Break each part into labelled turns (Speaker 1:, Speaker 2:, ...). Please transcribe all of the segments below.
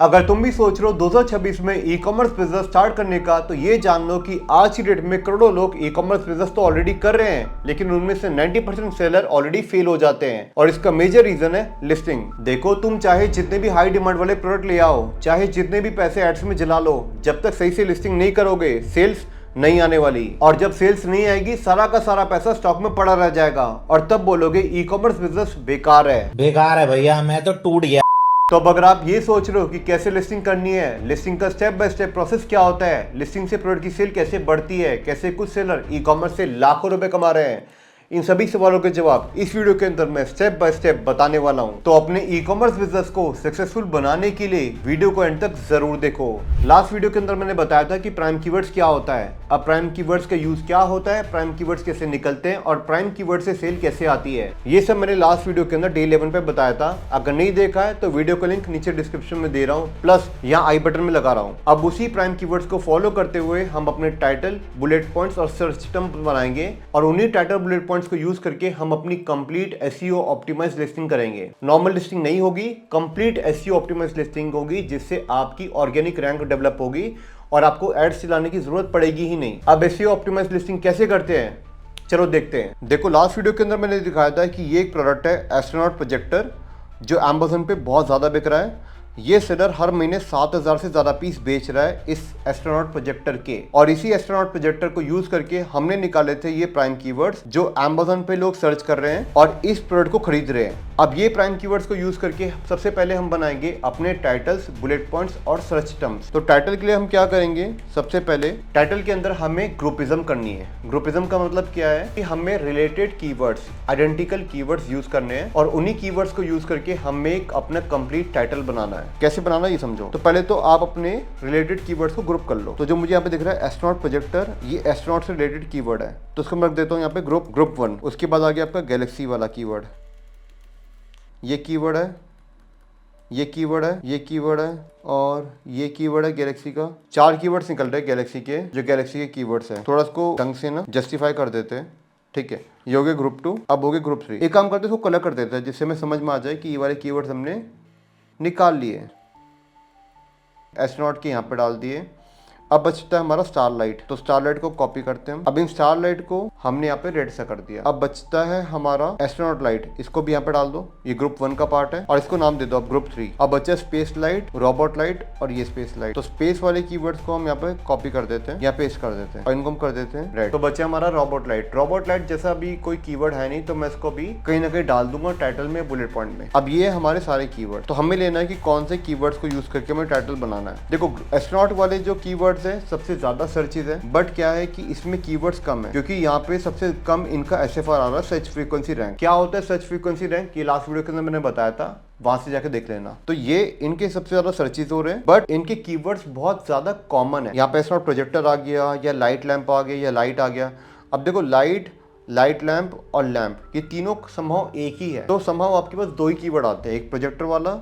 Speaker 1: अगर तुम भी सोच रहे हो 2026 में ई कॉमर्स बिजनेस स्टार्ट करने का, तो ये जान लो कि आज की डेट में करोड़ों लोग ई कॉमर्स बिजनेस तो ऑलरेडी कर रहे हैं, लेकिन उनमें से 90% सेलर ऑलरेडी फेल हो जाते हैं। और इसका मेजर रीजन है लिस्टिंग। देखो, तुम चाहे जितने भी हाई डिमांड वाले प्रोडक्ट ले आओ, चाहे जितने भी पैसे एड्स में जला लो, जब तक सही से लिस्टिंग नहीं करोगे सेल्स नहीं आने वाली। और जब सेल्स नहीं आएगी, सारा का सारा पैसा स्टॉक में पड़ा रह जाएगा और तब बोलोगे ई कॉमर्स बिजनेस बेकार है
Speaker 2: भैया, मैं तो टूट गया।
Speaker 1: तो अब अगर आप ये सोच रहे हो कि कैसे लिस्टिंग करनी है, लिस्टिंग का स्टेप बाय स्टेप प्रोसेस क्या होता है, लिस्टिंग से प्रोडक्ट की सेल कैसे बढ़ती है, कैसे कुछ सेलर ई कॉमर्स से लाखों रुपए कमा रहे हैं, इन सभी सवालों के जवाब इस वीडियो के अंदर मैं स्टेप बाय स्टेप बताने वाला हूं। तो अपने ई कॉमर्स बिजनेस को सक्सेसफुल बनाने के लिए वीडियो को एंड तक जरूर देखो। लास्ट वीडियो के अंदर मैंने बताया था कि प्राइम कीवर्ड्स क्या होता है, अब प्राइम कीवर्ड्स का यूज क्या होता है, प्राइम कीवर्ड्स कैसे निकलते हैं और प्राइम कीवर्ड से सेल कैसे आती है, ये सब मैंने लास्ट वीडियो के अंदर डे 11 पे बताया था। अगर नहीं देखा है तो वीडियो का लिंक नीचे डिस्क्रिप्शन में दे रहा हूँ, प्लस यहाँ आई बटन में लगा रहा हूँ। अब उसी प्राइम कीवर्ड्स को फॉलो करते हुए हम अपने टाइटल, बुलेट पॉइंट्स और सर्च टर्म बनाएंगे और उन्हीं टाइटल बुलेट पॉइंट्स को यूज करके हम अपनी कंप्लीट एसईओ ऑप्टिमाइज्ड लिस्टिंग करेंगे। नॉर्मल लिस्टिंग नहीं होगी, कंप्लीट एसईओ ऑप्टिमाइज्ड लिस्टिंग होगी, जिससे आपकी ऑर्गेनिक रैंक डेवलप होगी और आपको एड्स चलाने की जरूरत पड़ेगी ही नहीं। अब एसईओ ऑप्टिमाइज्ड लिस्टिंग कैसे करते हैं, चलो देखते हैं। देखो, लास्ट वीडियो के अंदर मैंने दिखाया था कि ये एक प्रोडक्ट है एस्ट्रोनॉट प्रोजेक्टर, जो अमेज़न पे बहुत ज़्यादा बिक रहा है। ये सेलर हर महीने 7000 से ज़्यादा पीस बेच रहा है इस एस्ट्रोनॉट प्रोजेक्टर के, और इसी एस्ट्रोनॉट प्रोजेक्टर को यूज करके हमने निकाले थे ये प्राइम कीवर्ड्स जो अमेज़न पे लोग सर्च कर रहे हैं और इस प्रोडक्ट को खरीद रहे हैं। अब ये प्राइम कीवर्ड्स को यूज करके सबसे पहले हम बनाएंगे अपने टाइटल्स, बुलेट पॉइंट्स और सर्च टर्म्स। तो टाइटल के लिए हम क्या करेंगे, सबसे पहले टाइटल के अंदर हमें ग्रुपिज्म करनी है। ग्रुपिज्म का मतलब क्या है कि हमें related keywords, identical keywords use करने हैं और उन्हीं कीवर्ड्स को यूज करके हमें एक अपना कंप्लीट टाइटल बनाना है। कैसे बनाना ये समझो। तो पहले तो आप अपने रिलेटेड कीवर्ड्स को ग्रुप कर लो। तो जो मुझे यहाँ पे दिख रहा है एस्ट्रोनॉट प्रोजेक्टर, ये एस्ट्रोनॉट से रिलेटेड कीवर्ड है, तो उसको मैं रख देता हूँ यहाँ पे ग्रुप 1। उसके बाद आ गया आपका गैलेक्सी वाला कीवर्ड, ये कीवर्ड है, ये कीवर्ड है, ये कीवर्ड है और ये कीवर्ड है गैलेक्सी का। 4 कीवर्ड्स निकल रहे हैं गैलेक्सी के, जो गैलेक्सी के कीवर्ड्स हैं। थोड़ा इसको ढंग से ना जस्टिफाई कर देते हैं, ठीक है। ये हो गया ग्रुप 2, अब हो गया ग्रुप 3। एक काम करते हैं, इसको कलर कर देते हैं जिससे हमें समझ में आ जाए कि ये वाले कीवर्ड्स हमने निकाल लिए। एस्ट्रोनॉट के यहाँ पे डाल दिए। अब बचता है हमारा स्टारलाइट, तो स्टारलाइट को कॉपी करते हैं। अब इन स्टारलाइट को हमने यहाँ पे रेड सा कर दिया। अब बचता है हमारा एस्ट्रोनॉट लाइट, इसको भी यहाँ पे डाल दो, ये ग्रुप 1 का पार्ट है और इसको नाम दे दो अब ग्रुप 3। अब बचा स्पेस लाइट, रोबोट लाइट और ये स्पेस लाइट। तो स्पेस वाले कीवर्ड्स को हम यहाँ पे कॉपी कर देते हैं, यहाँ पेस्ट कर देते हैं और इनको हम कर देते हैं रेड। तो बचा हमारा रोबोट लाइट। रोबोट लाइट जैसा अभी कोई कीवर्ड है नहीं, तो मैं इसको भी कहीं ना कहीं डाल दूंगा टाइटल में, बुलेट पॉइंट में। अब ये हमारे सारे कीवर्ड, तो हमें लेना है कि कौन से कीवर्ड्स को यूज करके हमें टाइटल बनाना है। देखो, एस्ट्रोनॉट वाले जो कीवर्ड्स है सबसे ज्यादा सर्चेज है, बट क्या है कि इसमें कीवर्ड्स कम है, क्योंकि यहाँ पे सबसे कम इनका एसएफआर आ रहा है, सर्च फ्रीक्वेंसी रैंक। क्या होता है सर्च फ्रीक्वेंसी रैंक, ये लास्ट वीडियो के अंदर मैंने बताया था, वहां से जाके देख लेना। तो ये इनके सबसे ज्यादा सर्चेज हो रहे हैं, बट इनके कीवर्ड्स बहुत ज्यादा कॉमन है। यहाँ पे एस्ट्रोनॉट प्रोजेक्टर आ गया, या लाइट लैंप आ गया, या लाइट आ गया। अब देखो, लाइट लैंप और लैंप, ये तीनों संभव एक ही है, तो संभव आपके पास 2 ही कीवर्ड आते हैं, एक प्रोजेक्टर वाला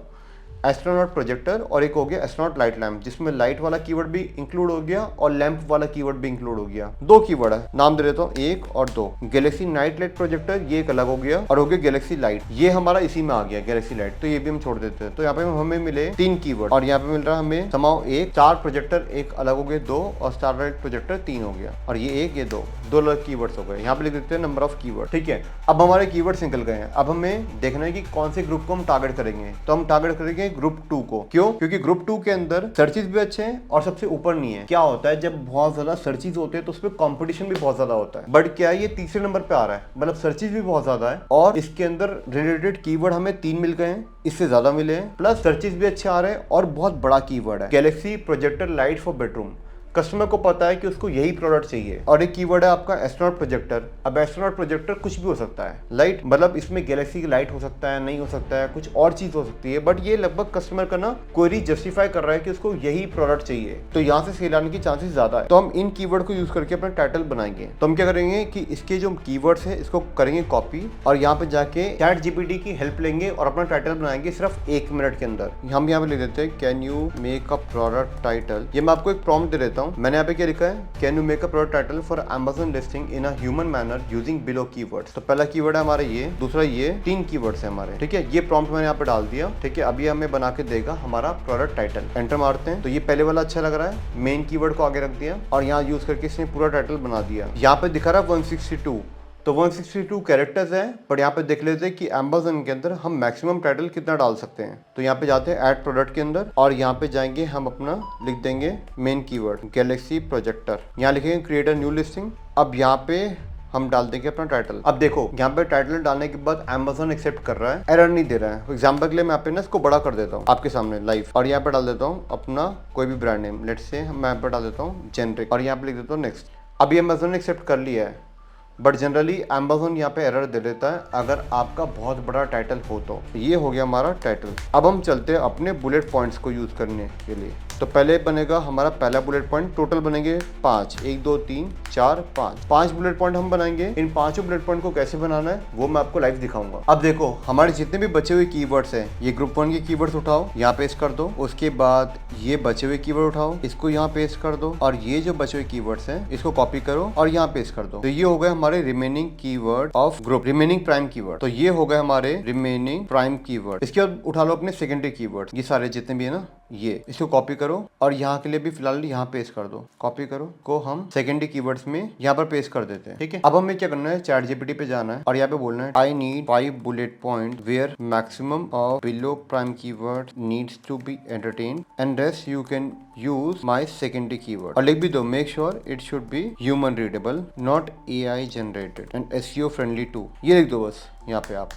Speaker 1: एस्ट्रोनॉट प्रोजेक्टर और एक हो गया एस्ट्रोनॉट लाइट लैंप, जिसमें लाइट वाला कीवर्ड भी इंक्लूड हो गया और लैंप वाला कीवर्ड भी इंक्लूड हो गया। 2 कीवर्ड है, नाम दे देता हूँ 1 और 2। गैलेक्सी नाइट लाइट प्रोजेक्टर, ये एक अलग हो गया, और हो गया गैलेक्सी लाइट, ये हमारा इसी में आ गया गैलेक्सी लाइट, तो ये भी हम छोड़ देते हैं। तो यहाँ पे हमें मिले 3 कीवर्ड और यहाँ पे मिल रहा है हमें समाओ 1, 4 प्रोजेक्टर एक अलग हो गए 2 और स्टार लाइट प्रोजेक्टर 3 हो गया, और ये 1 ये 2 अलग कीवर्ड्स हो गए। यहाँ पे लिख देते हैं नंबर ऑफ कीवर्ड, ठीक है। अब हमारे कीवर्ड्स निकल गए हैं। अब हमें देखना है कि कौन से ग्रुप को हम टारगेट करेंगे, तो हम टारगेट करेंगे ग्रुप 2 को। क्यों? क्योंकि ग्रुप 2 के अंदर सर्चेज भी अच्छे हैं और सबसे ऊपर नहीं है। क्या होता है, जब बहुत ज्यादा सर्चेज होते हैं तो उसमें कंपटीशन भी बहुत ज्यादा होता है, बट क्या है, ये तीसरे नंबर पे आ रहा है, मतलब सर्चेज भी बहुत ज्यादा है और इसके अंदर रिलेटेड कीवर्ड हमें 3 मिल गए हैं, इससे ज्यादा मिले हैं, प्लस सर्चेज भी अच्छे आ रहे हैं और बहुत बड़ा कीवर्ड है Galaxy projector light for bedroom. Customer को पता है कि उसको यही प्रोडक्ट चाहिए। और एक कीवर्ड है आपका एस्ट्रोनॉट प्रोजेक्टर। अब एस्ट्रोनॉट प्रोजेक्टर कुछ भी हो सकता है, लाइट मतलब इसमें गैलेक्सी की लाइट हो सकता है, नहीं हो सकता है, कुछ और चीज हो सकती है, बट ये लगभग कस्टमर का ना क्वेरी जस्टिफाई कर रहा है कि उसको यही प्रोडक्ट चाहिए, तो यहाँ से सेल आने की चांसेस ज्यादा है। तो हम इन कीवर्ड को यूज करके अपना टाइटल बनाएंगे। तो हम क्या करेंगे कि इसके जो कीवर्ड्स है इसको करेंगे कॉपी और यहाँ पे जाके चैट जीपीटी की हेल्प लेंगे और अपना टाइटल बनाएंगे सिर्फ 1 मिनट के अंदर। हम यहाँ पे लिख देते हैं can you make a product title. ये मैं आपको एक प्रॉम्प्ट दे देता हूँ, हूँ। मैंने यहाँ पे क्या लिखा है, can you make a product title for Amazon listing in a human manner using below keywords. तो पहला कीवर्ड है हमारा ये, दूसरा ये, 3 कीवर्ड्स है हमारे, ठीक है। ये प्रॉम्प्ट मैंने यहाँ पे डाल दिया, ठीक है। अभी हमें बना के देगा हमारा प्रोडक्ट टाइटल। एंटर मारते हैं तो ये पहले वाला अच्छा लग रहा है, मेन कीवर्ड को आगे रख दिया और यहाँ यूज करके इसने पूरा टाइटल बना दिया। यहाँ पे दिखा रहा है 162, तो 162 कैरेक्टर्स है, पर यहाँ पे देख लेते हैं कि Amazon के अंदर हम मैक्सिमम टाइटल कितना डाल सकते हैं। तो यहाँ पे जाते हैं ऐड प्रोडक्ट के अंदर और यहाँ पे जाएंगे, हम अपना लिख देंगे मेन कीवर्ड गैलेक्सी प्रोजेक्टर। यहाँ लिखेंगे क्रिएट अ न्यू लिस्टिंग। अब यहाँ पे हम डाल देंगे अपना टाइटल। अब देखो यहाँ पे टाइटल डालने के बाद Amazon एक्सेप्ट कर रहा है, एरर नहीं दे रहा है। एग्जाम्पल के लिए मैं यहाँ पे ना इसको बड़ा कर देता हूँ आपके सामने लाइव, और यहाँ पे डाल देता हूँ अपना कोई भी ब्रांड नेम, लेट्स से मैं यहाँ पे डाल देता हूँ जेनरिक, और यहाँ पे लिख देता हूँ नेक्स्ट। अभी Amazon ने एक्सेप्ट कर लिया है, बट जनरली Amazon यहाँ पे एरर दे देता है अगर आपका बहुत बड़ा टाइटल हो तो। ये हो गया हमारा टाइटल। अब हम चलते हैं अपने बुलेट पॉइंट्स को यूज करने के लिए। तो पहले बनेगा हमारा पहला बुलेट पॉइंट, टोटल बनेंगे 5, 1 2 3 4 5 बुलेट पॉइंट हम बनाएंगे। इन 5 बुलेट पॉइंट को कैसे बनाना है वो मैं आपको लाइव दिखाऊंगा। अब देखो हमारे जितने भी बचे हुए कीवर्ड्स हैं, ये ग्रुप 1 के कीवर्ड्स उठाओ, यहाँ पेस्ट कर दो। उसके बाद ये बचे हुए कीवर्ड उठाओ, इसको यहाँ पेस्ट कर दो, और ये जो बचे हुए कीवर्ड्स हैं इसको कॉपी करो और यहाँ पेस्ट कर दो। तो ये हो गए हमारे remaining keyword of group, remaining prime keyword. तो ये हो गए हमारे रिमेनिंग प्राइम कीवर्ड। इसके बाद उठा लो अपने सेकेंडरी कीवर्ड, ये सारे जितने भी है ना, ये इसको कॉपी करो और यहाँ के लिए भी फिलहाल यहाँ पेस्ट कर दो। कॉपी करो को हम सेकेंडरी कीवर्ड्स में यहाँ पर पेस्ट कर देते हैं, ठीक है। अब हमें क्या करना है, चैट जीपीटी पे जाना है और यहाँ पे बोलना है I need 5 bullet point where maximum of below prime keyword needs to be entertain and rest you can use my secondary keyword. और लिख भी दो, make sure it should be human readable not AI generated and SEO friendly too. ये लिख दो बस यहाँ पे आप।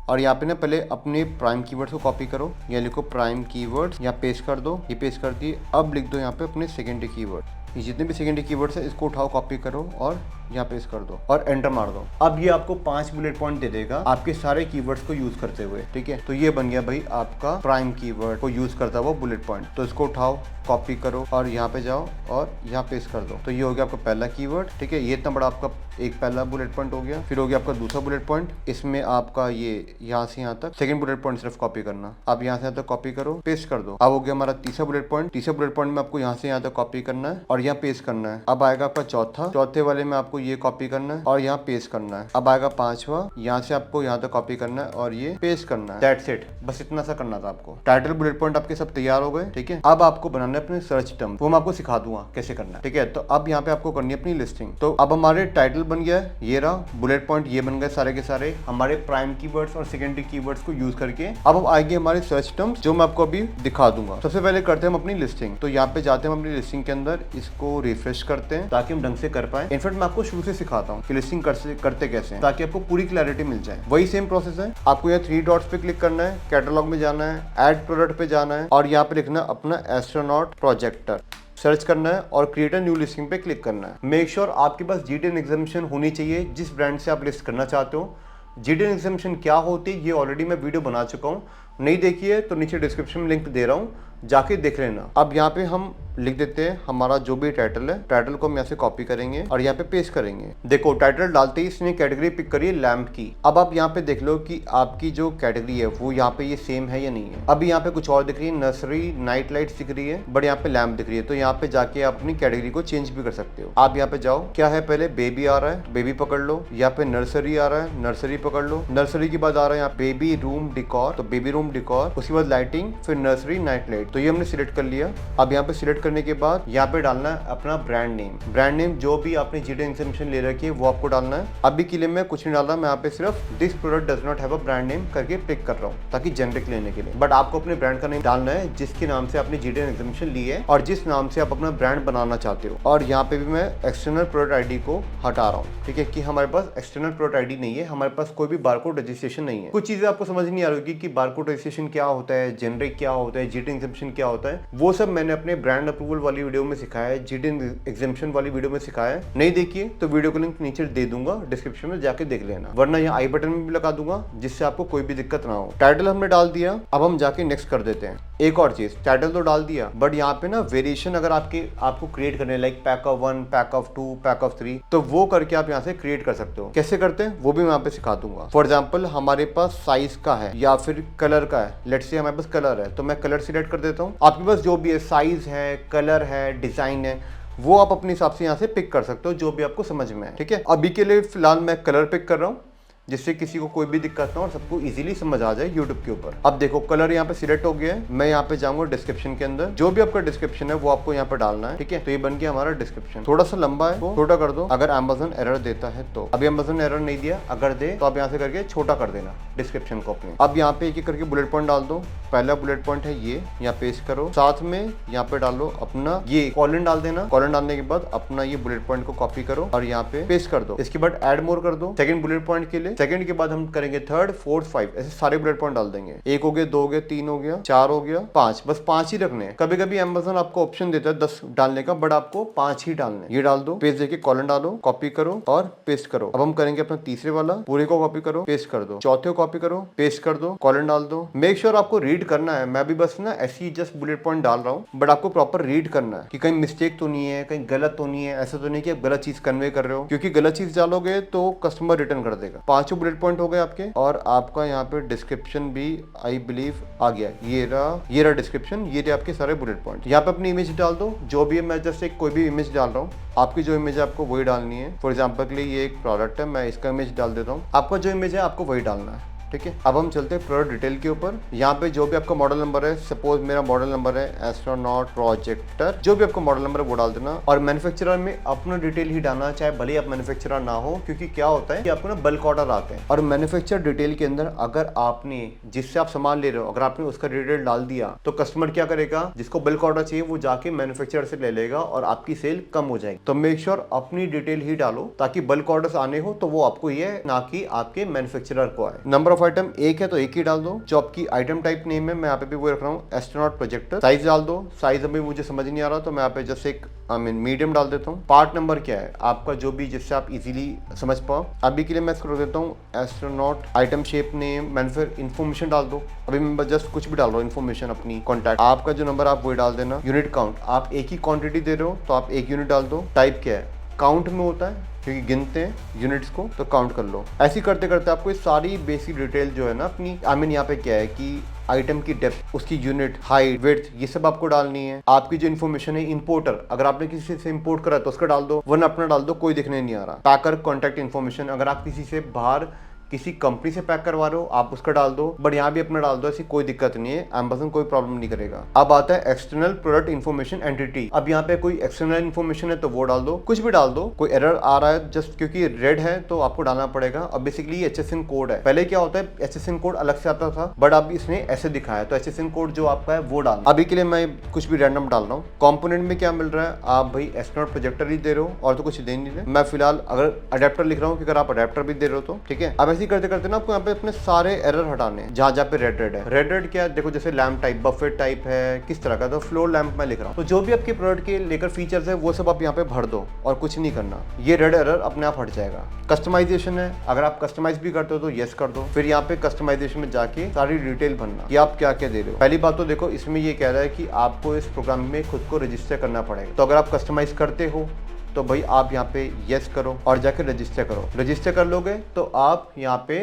Speaker 1: और यहाँ पे ना पहले अपने प्राइम कीवर्ड्स को कॉपी करो, यहाँ लिखो प्राइम कीवर्ड्स, यहाँ पेस्ट कर दो, ये पेस्ट कर दिए। अब लिख दो यहाँ पे अपने सेकेंडरी कीवर्ड, ये जितने भी सेकेंडरी कीवर्ड्स है इसको उठाओ, कॉपी करो और यहाँ पेस्ट कर दो और एंटर मार दो। अब ये आपको 5 बुलेट पॉइंट दे देगा आपके सारे कीवर्ड्स को यूज करते हुए, ठीक है। तो ये बन गया भाई आपका प्राइम कीवर्ड को यूज करता हुआ बुलेट पॉइंट। तो इसको उठाओ, कॉपी करो और यहाँ पे जाओ और यहाँ पेस्ट कर दो। तो ये हो गया आपका पहला कीवर्ड, ठीक है। ये इतना बड़ा आपका एक पहला बुलेट पॉइंट हो गया। फिर हो गया आपका दूसरा बुलेट पॉइंट, इसमें आपका ये यहाँ से यहाँ तक सेकंड बुलेट पॉइंट सिर्फ कॉपी करना। आप यहाँ से यहाँ तक कॉपी करो, पेस्ट कर दो। अब हो गया हमारा तीसरा बुलेट पॉइंट। तीसरा बुलेट पॉइंट में आपको यहाँ से यहाँ तक कॉपी करना है और यहाँ पेस्ट करना है। अब आएगा आपका चौथा, चौथे वाले में आपको ये कॉपी करना है और यहाँ पेस्ट करना है। अब आएगा पांचवा, यहाँ से आपको यहाँ तक कॉपी करना है और ये पेस्ट करना है। दैट्स इट, बस इतना सा करना था आपको। टाइटल बुलेट पॉइंट आपके सब तैयार हो गए, ठीक है। अब आपको बनाना है अपने सर्च टर्म, वो मैं आपको सिखा दूंगा कैसे करना है, ठीक है। तो अब यहाँ पे आपको करनी है अपनी लिस्टिंग। तो अब हमारे टाइटल बन गया है, ये रहा बुलेट पॉइंट, ये बन गए सारे के सारे हमारे प्राइम कीवर्ड्स और सेकेंडरी कीवर्ड्स को यूज करके। अब हम आएंगे हमारे सर्च टर्म्स, जो मैं आपको अभी दिखा दूंगा। सबसे पहले करते हैं हम अपनी लिस्टिंग। तो यहाँ पे जाते हैं हम अपनी लिस्टिंग के अंदर, इसको रिफ्रेश करते हैं ताकि हम ढंग से कर पाए। इनफैक्ट मैं आपको शुरू से सिखाता हूँ कि लिस्टिंग करते कैसे हैं, ताकि आपको पूरी क्लैरिटी मिल जाए। वही सेम प्रोसेस है, आपको यहाँ 3 डॉट्स पे क्लिक करना है, कैटलॉग में जाना है, ऐड प्रोडक्ट पे जाना है और यहाँ पे लिखना अपना एस्ट्रोनॉट प्रोजेक्टर, सर्च करना है और क्रिएट अ न्यू लिस्टिंग पे क्लिक करना है। मेक श्योर आपके पास GTN एग्जामिनेशन होनी चाहिए जिस ब्रांड से आप लिस्ट करना चाहते हो। GTN एग्जामिनेशन क्या होती है ये ऑलरेडी मैं वीडियो बना चुका हूँ, नहीं देखिए तो नीचे डिस्क्रिप्शन में लिंक दे रहा हूँ, जाके देख लेना। अब यहाँ पे हम लिख देते हैं हमारा जो भी टाइटल है, टाइटल को हम यहाँ से कॉपी करेंगे और यहाँ पे पेस्ट करेंगे। देखो टाइटल डालते ही इसने कैटेगरी पिक करी है लैम्प की। अब आप यहाँ पे देख लो कि आपकी जो कैटेगरी है वो यहाँ पे ये सेम है या नहीं है। अभी यहाँ पे कुछ और दिख रही है, नर्सरी नाइट लाइट्स दिख रही है, बट यहाँ पे लैम्प दिख रही है। तो यहाँ पे जाके आप अपनी कैटेगरी को चेंज भी कर सकते हो। आप यहाँ पे जाओ, क्या है पहले बेबी आ रहा है, बेबी पकड़ लो। यहाँ पे नर्सरी आ रहा है, नर्सरी पकड़ लो। नर्सरी के बाद आ रहा है यहाँ बेबी रूम डिकॉर, तो बेबी रूम डिकॉर। उसके बाद लाइटिंग, फिर नर्सरी नाइट लाइट। तो ये हमने सिलेक्ट कर लिया। अब यहाँ पे सिलेक्ट करने के बाद यहाँ पे डालना है अपना ब्रांड नेम। ब्रांड नेम जो भी आपने GTN एग्जामिनेशन ले रखी है वो आपको डालना है। अभी के लिए मैं कुछ नहीं डाल रहा, मैं यहाँ पे सिर्फ this product does not have a brand name करके पिक कर रहा हूँ ताकि जेनरिक लेने के लिए। बट आपको अपने ब्रांड का नेम डालना है जिसके नाम से आपने GTN एग्जामिनेशन ली है और जिस नाम से आप अपना ब्रांड बनाना चाहते हो। और यहाँ पे भी मैं एक्सटर्नल प्रोडक्ट ID को हटा रहा हूँ, ठीक है, कि हमारे पास एक्सटर्नल प्रोडक्ट ID नहीं है, हमारे पास कोई भी बारकोड रजिस्ट्रेशन नहीं है। कुछ चीजें आपको समझ नहीं आ रही कि बारकोड रजिस्ट्रेशन क्या होता है, जेनरिक क्या होता है, GTN एग्जामिनेशन क्या होता है, वो सब मैंने अपने ब्रांड अप्रूवल वाली वीडियो में सिखाया है, GTN एग्जामिनेशन वाली वीडियो में सिखाया है। नहीं देखिए तो वीडियो को लिंक नीचे दे दूंगा डिस्क्रिप्शन में, जाके देख लेना, वरना यहाँ आई बटन में भी लगा दूंगा जिससे आपको कोई भी दिक्कत ना हो। टाइटल हमने डाल दिया, अब हम जाके नेक्स्ट कर देते हैं। एक और चीज, टाइटल तो डाल दिया, बट यहाँ पे ना वेरिएशन अगर आपको क्रिएट करने, like pack of 1, pack of 2, pack of 3, तो वो करके आप यहाँ से क्रिएट कर सकते हो। कैसे करते हैं वो भी मैं यहाँ पे सिखा दूंगा। फॉर एग्जाम्पल हमारे पास साइज का है या फिर कलर का है, लेट्स से हमारे पास कलर है, तो मैं कलर सिलेक्ट कर देता हूँ। आपके पास जो भी है, साइज है, कलर है, डिजाइन है, वो आप अपने हिसाब से यहाँ से पिक कर सकते हो, जो भी आपको समझ में है। ठीक है, अभी के लिए फिलहाल मैं कलर पिक कर रहा हूँ, जिससे किसी को कोई भी दिक्कत ना हो और सबको इजीली समझ आ जाए यूट्यूब के ऊपर। अब देखो कलर यहाँ पे सिलेक्ट हो गया है। मैं यहाँ पे जाऊंगा डिस्क्रिप्शन के अंदर, जो भी आपका डिस्क्रिप्शन है वो आपको यहाँ पे डालना है। ठीक है, तो ये बन गया हमारा डिस्क्रिप्शन। थोड़ा सा लंबा है, तो छोटा कर दो अगर Amazon एरर देता है तो। अभी Amazon एरर नहीं दिया, अगर दे तो आप यहाँ से करके छोटा कर देना डिस्क्रिप्शन को अपने। अब यहाँ पे एक एक करके बुलेट पॉइंट डाल दो। पहला बुलेट पॉइंट है ये, यहाँ पेस्ट करो, साथ में यहाँ पे डालो अपना ये कॉलन डाल देना। कॉलन डालने के बाद अपना ये बुलेट पॉइंट को कॉपी करो और यहाँ पे पेस्ट कर दो। इसके बाद ऐड मोर कर दो सेकंड बुलेट पॉइंट के लिए। सेकंड के बाद हम करेंगे थर्ड, फोर्थ, 5, ऐसे सारे बुलेट पॉइंट डाल देंगे। 1 हो गया, 2 हो गया, 3 हो गया, 4 हो गया, 5, बस 5 ही रखने हैं। कभी कभी Amazon आपको ऑप्शन देता है 10 डालने का, बट आपको 5 ही डालने। ये डाल दो, पेस्ट देके कॉलन डालो, कॉपी करो और पेस्ट करो। अब हम करेंगे अपना तीसरे वाला, पूरे को कॉपी करो, पेस्ट कर दो। चौथे को कॉपी करो, पेस्ट कर दो, कॉलन डाल दो। मेक श्योर आपको रीड करना है। मैं भी बस ना ऐसे ही जस्ट बुलेट पॉइंट डाल रहा हूँ, बट आपको प्रॉपर रीड करना है कि कहीं मिस्टेक तो नहीं है, कहीं गलत तो नहीं है। ऐसा तो नहीं कि आप गलत चीज कन्वे कर रहे हो, क्योंकि गलत चीज डालोगे तो कस्टमर रिटर्न कर देगा। 5 बुलेट पॉइंट हो गए आपके, और आपका यहाँ पे डिस्क्रिप्शन भी आई बिलीव आ गया। ये रहा डिस्क्रिप्शन, ये रहे आपके सारे बुलेट पॉइंट। यहाँ पे अपनी इमेज डाल दो, जो भी है। मैं जस्ट एक कोई भी इमेज डाल रहा हूँ, आपकी जो इमेज है आपको वही डालनी है। फॉर एग्जाम्पल के लिए ये एक प्रोडक्ट है, मैं इसका इमेज डाल देता हूँ। आपका जो इमेज है आपको वही डालना है। ठीक है, अब हम चलते हैं प्रोडक्ट डिटेल के ऊपर। यहाँ पे जो भी आपका मॉडल नंबर है, सपोज मेरा मॉडल नंबर है एस्ट्रोनॉट प्रोजेक्टर, जो भी आपका मॉडल नंबर है वो डाल देना। और मैन्युफैक्चरर में अपना डिटेल ही डालना, चाहे भले ही आप मैन्युफैक्चरर ना हो, क्योंकि क्या होता है कि आपको ना बल्क ऑर्डर आते हैं। और मैन्युफैक्चरर डिटेल के अंदर अगर आपने जिससे आप सामान ले रहे हो, अगर आपने उसका डिटेल डाल दिया तो कस्टमर क्या करेगा, जिसको बल्क ऑर्डर चाहिए वो जाके मैन्युफैक्चरर से ले लेगा और आपकी सेल कम हो जाएगी। तो मेक श्योर अपनी डिटेल ही डालो, ताकि बल्क ऑर्डर्स आने हो तो वो आपको ये, ना कि आपके मैन्युफैक्चरर को आए। नंबर ऑफ आइटम एक है तो एक ही डाल दो। जो आपकी आइटम टाइप नेम है, मैं यहाँ पे भी वो रख रहा हूँ एस्ट्रोनॉट प्रोजेक्टर। साइज डाल दो, साइज अभी मुझे समझ नहीं आ रहा तो मैं यहाँ पे जस्ट एक मीडियम डाल देता हूँ। पार्ट नंबर क्या है आपका, जो भी जिससे आप इजीली समझ पाओ। अभी के लिए मैं इसको रख देता हूँ astronaut. Item shape name, manufacture information डाल दो। अभी मैं जस्ट कुछ भी डाल रहा हूँ इन्फॉर्मेशन अपनी, कॉन्टैक्ट, आपका जो नंबर आप वही डाल देना। यूनिट काउंट, आप एक ही क्वांटिटी दे रहे हो तो आप 1 यूनिट डाल दो। टाइप क्या है, काउंट में होता है क्योंकि गिनते हैं यूनिट्स को, तो काउंट कर लो। ऐसे करते करते आपको सारी बेसिक डिटेल जो है ना अपनी, यहाँ पे क्या है कि आइटम की डेप्थ, उसकी यूनिट, हाइट, विड्थ, ये सब आपको डालनी है। आपकी जो इन्फॉर्मेशन है, इंपोर्टर, अगर आपने किसी से इंपोर्ट करा तो उसका डाल दो, वरना अपना डाल दो, कोई दिखने नहीं आ रहा। पैकर कॉन्टैक्ट इन्फॉर्मेशन, अगर आप किसी से बाहर किसी कंपनी से पैक करवा रहे हो आप उसका डाल दो, बट यहाँ भी अपना डाल दो, ऐसी कोई दिक्कत नहीं है। Amazon कोई प्रॉब्लम नहीं करेगा। अब आता है एक्सटर्नल प्रोडक्ट इन्फॉर्मेशन एंटिटी। अब यहाँ पे कोई एक्सटर्नल इन्फॉर्मेशन है तो वो डाल दो, कुछ भी डाल दो। कोई एरर आ रहा है जस्ट क्योंकि रेड है तो आपको डालना पड़ेगा। अब बेसिकली HSN कोड है। पहले क्या होता है HSN कोड अलग से आता था, बट अब इसने ऐसे दिखाया, तो HSN कोड जो आपका है वो डालना। अभी के लिए मैं कुछ भी रैंडम डाल रहा हूँ। कॉम्पोनेंट में क्या मिल रहा है, आप भाई एस्ट्रोनॉट प्रोजेक्टर ही दे रहे हो और तो कुछ दे नहीं रहे। मैं फिलहाल अगर अडेप्टर लिख रहा हूँ, अगर आप अडेप्टर भी दे रहे हो तो ठीक है। अब ऐसे करते करते ना आपको यहाँ पे अपने सारे एरर हटाने, जहाँ जहाँ पे रेड है। रेड क्या है, देखो जैसे लैम्प टाइप, बफेट टाइप है, किस तरह का, तो फ्लोर लैम्प मैं लिख रहा हूँ। तो जो भी आपके प्रोडक्ट के लेकर फीचर्स है वो सब आप यहाँ पे भर दो और कुछ नहीं करना, ये रेड एरर अपने आप हट जाएगा। कस्टमाइजेशन है, अगर आप कस्टमाइज भी करते हो तो यस कर दो। फिर यहाँ पे कस्टमाइजेशन में जाके सारी डिटेल भरना कि आप क्या क्या दे रहे हो। पहली बात तो देखो इसमें ये कह रहा है कि आपको इस प्रोग्राम में खुद को रजिस्टर करना पड़ेगा। तो अगर आप कस्टमाइज करते हो तो भाई आप यहाँ पे यस करो और जाके रजिस्टर करो। रजिस्टर कर लोगे तो आप यहाँ पे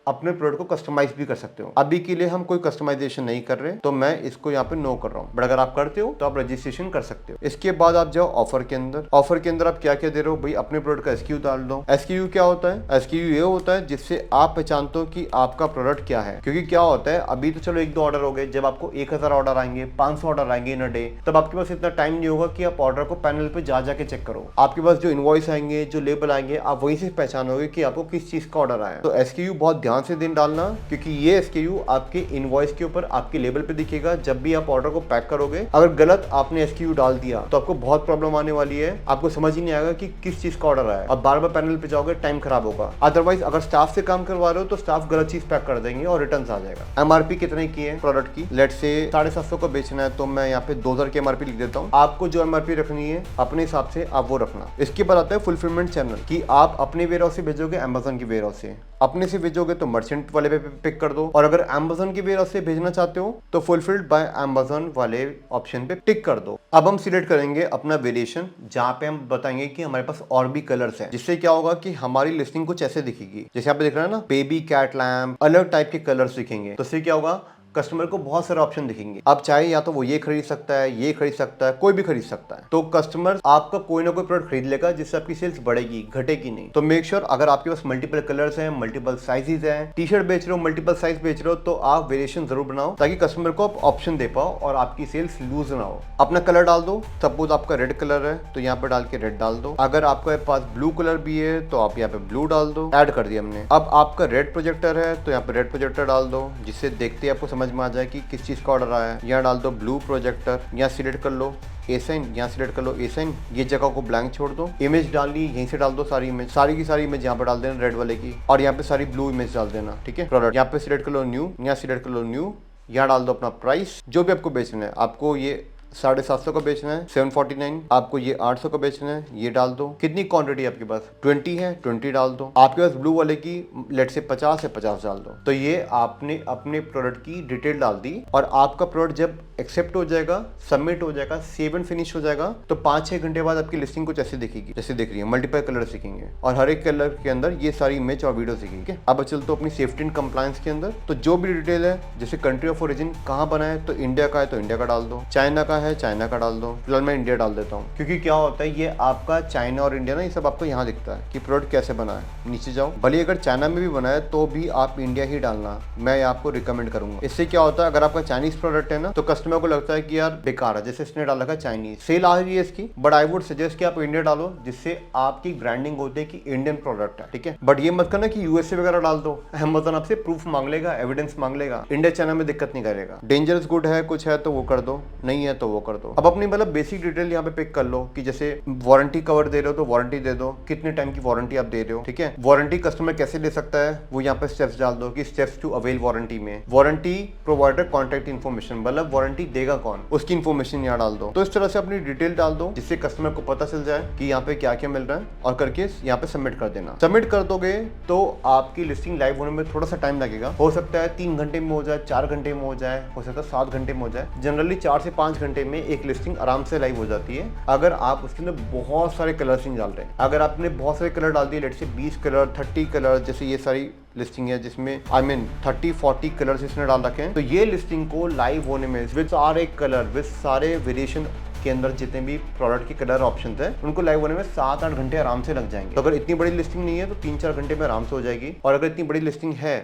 Speaker 1: अपने प्रोडक्ट को कस्टमाइज भी कर सकते हो। अभी के लिए हम कोई कस्टमाइजेशन नहीं कर रहे, तो मैं इसको यहाँ पे नो कर रहा हूँ, बट अगर आप करते हो तो आप रजिस्ट्रेशन कर सकते हो। इसके बाद आप जाओ ऑफर के अंदर। ऑफर के अंदर आप क्या क्या दे रहे हो भाई, अपने प्रोडक्ट का SKU डाल दो। SKU क्या होता है, SKU ये होता है जिससे आप पहचानते हो कि आपका प्रोडक्ट क्या है। क्योंकि क्या होता है, अभी तो चलो 1-2 ऑर्डर हो गए, जब आपको 1000 ऑर्डर आएंगे, 500 ऑर्डर आएंगे इन अ डे, तब आपके पास इतना टाइम नहीं होगा कि आप ऑर्डर को पैनल पे जा जाके चेक करो। आपके पास जो इनवॉइस आएंगे, जो लेबल आएंगे, आप वहीं से पहचानोगे कि आपको किस चीज का ऑर्डर आया। तो SKU बहुत ध्यान से दिन डालना, क्योंकि ये SKU आपके इनवॉइस के ऊपर, आपके लेबल पे दिखेगा जब भी आप ऑर्डर को पैक करोगे। अगर गलत आपने SKU डाल दिया तो आपको बहुत प्रॉब्लम आने वाली है, आपको समझ ही नहीं आएगा कि किस चीज का ऑर्डर आया। अब बार बार पैनल पे जाओगे, टाइम खराब होगा। अदरवाइज अगर स्टाफ से काम करवा रहे हो तो स्टाफ गलत चीज पैक कर देंगे और रिटर्न आ जाएगा। MRP कितने की है प्रोडक्ट की, लेट से 750 को बेचना है तो मैं यहाँ पे 2000 की MRP लिख देता हूँ। आपको जो MRP रखनी है अपने हिसाब से आप वो रखना। इसके बाद आता है फुलफिलमेंट चैनल, कि आप अपने वेयर हाउस से भेजोगे Amazon की वेयर हाउस से। अपने से भेजोगे तो मर्चेंट वाले पे पिक कर दो, और अगर Amazon की वेयर से भेजना चाहते हो तो फुलफिल्ड बाय Amazon वाले ऑप्शन पे टिक कर दो। अब हम सिलेक्ट करेंगे अपना वेरिएशन, जहाँ पे हम बताएंगे कि हमारे पास और भी कलर्स हैं, जिससे क्या होगा कि हमारी लिस्टिंग कुछ ऐसे दिखेगी। जैसे आप देख रहे हैं ना, बेबी कैट लैम्प, अलग टाइप के कलर्स दिखेंगे, तो इससे क्या होगा, कस्टमर को बहुत सारे ऑप्शन दिखेंगे। आप चाहे या तो वो ये खरीद सकता है, ये खरीद सकता है, कोई भी खरीद सकता है। तो कस्टमर आपका कोई ना कोई प्रोडक्ट खरीद लेगा, जिससे आपकी सेल्स बढ़ेगी, घटेगी नहीं। तो मेक श्योर अगर आपके पास मल्टीपल कलर्स हैं, मल्टीपल साइजेस हैं, टी शर्ट बेच रहे हो, मल्टीपल साइज बेच रहे हो, तो आप वेरिएशन जरूर बनाओ, ताकि कस्टमर को आप ऑप्शन दे पाओ और आपकी सेल्स लूज ना हो। अपना कलर डाल दो, सपोज आपका रेड कलर है तो यहाँ पे डाल के रेड डाल दो। अगर आपके पास ब्लू कलर भी है तो आप यहाँ पे ब्लू डाल दो। ऐड कर दिया हमने। अब आपका रेड प्रोजेक्टर है तो यहाँ पे रेड प्रोजेक्टर डाल दो, जिससे देखते ही आपको समझ में आ जाए कि किस चीज का ऑर्डर आया है। यहाँ डाल दो ब्लू प्रोजेक्टर, यहाँ सिलेक्ट कर लो ए साइन, यहाँ सिलेक्ट कर लो ए साइन, ये जगह को ब्लैंक छोड़ दो। इमेज डालनी यहीं से डाल दो, सारी इमेज, सारी की सारी इमेज यहाँ पे डाल देना रेड वाले की, और यहाँ पे सारी ब्लू इमेज डाल देना। ठीक है, प्रोडक्ट यहाँ पे सिलेक्ट कर लो न्यू, यहाँ सिलेक्ट कर लो न्यू, यहाँ डाल दो अपना प्राइस, जो भी आपको बेचना है। आपको ये 750 का बेचना है, 749, आपको ये 800 का बेचना है, ये डाल दो। कितनी क्वांटिटी आपके पास, 20 है, 20 डाल दो। आपके पास ब्लू वाले की लेट से 50 है, 50 डाल दो। तो ये आपने अपने प्रोडक्ट की डिटेल डाल दी, और आपका प्रोडक्ट जब एक्सेप्ट हो जाएगा, सबमिट हो जाएगा, सेव एंड फिनिश हो जाएगा, तो 5-6 घंटे बाद आपकी लिस्टिंग कुछ ऐसे दिखेगी, जैसे दिख रही है। मल्टीपल कलर दिखेंगे, और हर एक कलर के अंदर ये सारी इमेज और वीडियो दिखेगी। अब चलते तो अपनी सेफ्टी एंड कंप्लायंस के अंदर, तो जो भी डिटेल है, जैसे कंट्री ऑफ ओरिजिन कहाँ बना है, तो इंडिया का है तो इंडिया का डाल दो, चाइना का है चाइना का डाल दो। फिलहाल मैं इंडिया डाल देता हूँ, क्योंकि क्या होता है, ये आपका चाइना और इंडिया ना, ये सब आपको यहाँ दिखता है कि प्रोडक्ट कैसे बना है। नीचे जाओ, भले अगर चाइना में भी बना है तो भी आप इंडिया ही डालना, मैं आपको रिकमेंड करूंगा। इससे क्या होता है, अगर आपका चाइनीज प्रोडक्ट है ना, तो कस्टमर को लगता है कि यार बेकार है, जैसे इसने डाला है चाइनीज, सेल आ रही है इसकी, बट आई वुड सजेस्ट कि आप इंडिया डालो, जिससे आपकी ब्रांडिंग होती है कि इंडियन प्रोडक्ट है। ठीक है, बट ये मत करना कि यूएसए वगैरह डाल दो, अमेज़न आपसे प्रूफ मांग लेगा, एविडेंस मांग लेगा। इंडिया चाइना में दिक्कत नहीं करेगा। डेंजरस गुड है, कुछ है तो वो कर दो, नहीं है तो वो कर दो। अब अपनी मतलब बेसिक डिटेल यहाँ पे पिक कर लो, कि जैसे वारंटी कवर दे रहे हो तो वारंटी दे दो, कितने टाइम की वारंटी आप दे रहे हो। ठीक है, वारंटी कस्टमर कैसे ले सकता है, वो यहाँ पे स्टेप्स डाल दो कि स्टेप्स टू अवेल वारंटी में वारंटी प्रोवाइडर कॉन्टैक्ट इन्फॉर्मेशन, मतलब वारंटी देगा कौन, उसकी इन्फॉर्मेशन यहाँ डाल दो। तो इस तरह से अपनी डिटेल डाल दो, जिससे कस्टमर को पता चल जाए कि यहाँ पे क्या क्या मिल रहा है, और करके यहाँ पे सबमिट कर देना। सबमिट कर दोगे तो आपकी लिस्टिंग लाइव होने में थोड़ा सा टाइम लगेगा, हो सकता है 3 घंटे में हो जाए, 4 घंटे में हो जाए, हो सकता है 7 घंटे में हो जाए। जनरली 4 से 5 घंटे में एक लिस्टिंग आराम से लाइव हो जाती है, अगर आप उसके अंदर बहुत सारे कलर्स नहीं डाल रहे हैं। अगर आपने बहुत सारे कलर डाल दिए, लेट से 20 कलर, 30 कलर, जैसे ये सारी लिस्टिंग है जिसमें 30-40 कलर्स इसने डाल रखे हैं, तो ये लिस्टिंग को लाइव होने में विद सारे कलर, विद सारे वेरिएशन के अंदर जितने भी प्रोडक्ट के कलर ऑप्शन है, उनको लाइव होने में 7-8 घंटे आराम से लग जाएंगे। तो अगर इतनी बड़ी लिस्टिंग नहीं है तो 3-4 घंटे में आराम से हो जाएगी, और अगर इतनी बड़ी लिस्टिंग है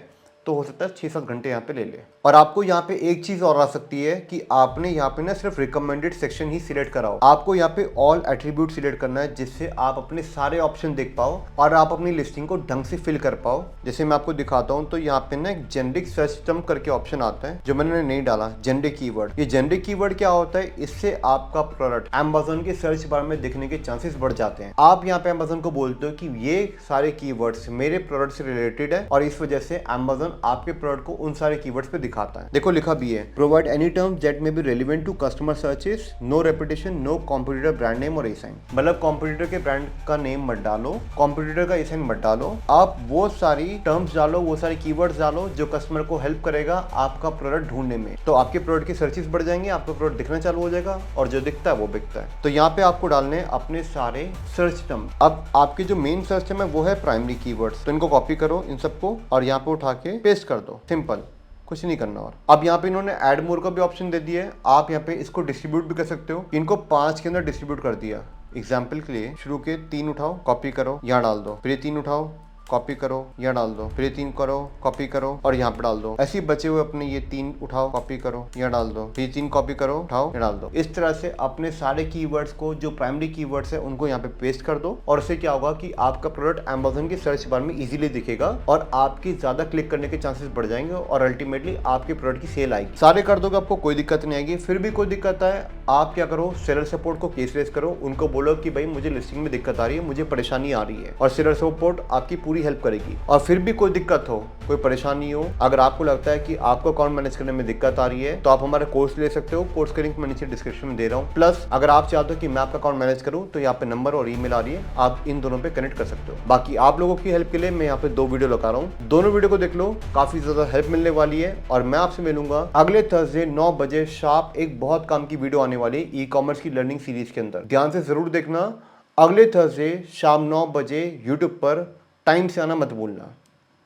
Speaker 1: तो हो सकता है 6-7 घंटे यहाँ पे ले ले। और आपको यहाँ पे एक चीज और आ सकती है कि आपने यहाँ पे ना सिर्फ रिकमेंडेड सेक्शन ही सिलेक्ट कराओ, आपको यहाँ पे ऑल एट्रीब्यूट सिलेक्ट करना है, जिससे आप अपने सारे ऑप्शन देख पाओ और आप अपनी लिस्टिंग को ढंग से फिल कर पाओ। जैसे मैं आपको दिखाता हूँ, तो यहाँ पे ना एक जेनरिक सर्च टर्म करके ऑप्शन आता है, जो मैंने नहीं डाला, जेनरिक कीवर्ड। ये जेनरिक कीवर्ड क्या होता है, इससे आपका प्रोडक्ट अमेज़न के सर्च बार में दिखने के चांसेस बढ़ जाते हैं। आप यहाँ पे अमेज़न को बोलते हो कि ये सारे कीवर्ड्स मेरे प्रोडक्ट से रिलेटेड है, और इस वजह से अमेज़न आपके प्रोडक्ट को उन सारे कीवर्ड्स पे दिखाता है। देखो लिखा भी है, provide any terms that may be relevant to customer searches, no reputation, no competitor brand name और ए साइन। मतलब कॉम्पिटिटर के ब्रांड का नेम मत डालो, कॉम्पिटिटर का ए साइन मत डालो, आप वो सारी टर्म्स डालो, वो सारे कीवर्ड्स डालो जो कस्टमर को हेल्प करेगा आपका प्रोडक्ट ढूंढने में। तो आपके प्रोडक्ट की सर्चेस बढ़ जाएंगे, आपका प्रोडक्ट दिखना चालू हो जाएगा, और जो दिखता है वो बिकता है। तो यहाँ पे आपको डालने अपने सारे सर्च टर्म्स। अब आपके जो मेन सर्च टर्म है वो है प्राइमरी कीवर्ड्स, तो इनको कॉपी करो इन सबको, और यहाँ पे उठा के पेस्ट कर दो, सिंपल, कुछ नहीं करना। और अब यहाँ पे इन्होंने ऐड मोर का भी ऑप्शन दे दिया है, आप यहाँ पे इसको डिस्ट्रीब्यूट भी कर सकते हो। इनको 5 के अंदर डिस्ट्रीब्यूट कर दिया। एग्जाम्पल के लिए शुरू के 3 उठाओ, कॉपी करो, यहाँ डाल दो, फिर 3 उठाओ, कॉपी करो, यहाँ डाल दो, फिर 3 करो, कॉपी करो और यहाँ पे डाल दो। ऐसे ही बचे हुए अपने ये 3 उठाओ, कॉपी करो, यहाँ डाल दो, फिर 3 कॉपी करो, उठाओ, यहाँ डाल दो। इस तरह से अपने सारे कीवर्ड्स को, जो प्राइमरी कीवर्ड्स है, उनको यहाँ पे पेस्ट कर दो, और इससे क्या होगा कि आपका प्रोडक्ट अमेज़न की सर्च बार में इजीली दिखेगा, और आपकी ज्यादा क्लिक करने के चांसेस बढ़ जाएंगे, और अल्टीमेटली आपके प्रोडक्ट की सेल आएगी। सारे कर दोगे, आपको कोई दिक्कत नहीं आएगी। फिर भी कोई दिक्कत आए, आप क्या करो, सेलर सपोर्ट को केस रेस करो, उनको बोलो कि भाई मुझे लिस्टिंग में दिक्कत आ रही है, मुझे परेशानी आ रही है, और सेलर सपोर्ट आपकी पूरी पूरी हेल्प करेगी। और फिर भी कोई दिक्कत हो, कोई परेशानी हो, अगर आपको लगता है कि आपको अकाउंट मैनेज करने में दिक्कत आ रही है तो आप हमारा कोर्स ले सकते हो। कोर्स का लिंक मैं नीचे डिस्क्रिप्शन में दे रहा हूँ। प्लस अगर आप चाहते हो कि मैं आपका अकाउंट मैनेज करूँ तो यहाँ पे नंबर और ईमेल आ रही है, आप इन दोनों पे कनेक्ट कर सकते हो। बाकी आप लोगों की हेल्प के लिए मैं यहाँ पे 2 वीडियो लगा रहा हूँ, दोनों वीडियो को देख लो, काफी ज्यादा हेल्प मिलने वाली है। और मैं आपसे मिलूंगा अगले थर्सडे 9 बजे शार्प, एक बहुत काम की वीडियो आने वाली है ई कॉमर्स की लर्निंग सीरीज के अंदर। ध्यान से जरूर देखना, अगले थर्सडे शाम 9 बजे यूट्यूब पर टाइम से आना मत भूलना।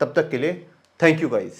Speaker 1: तब तक के लिए थैंक यू गाइस।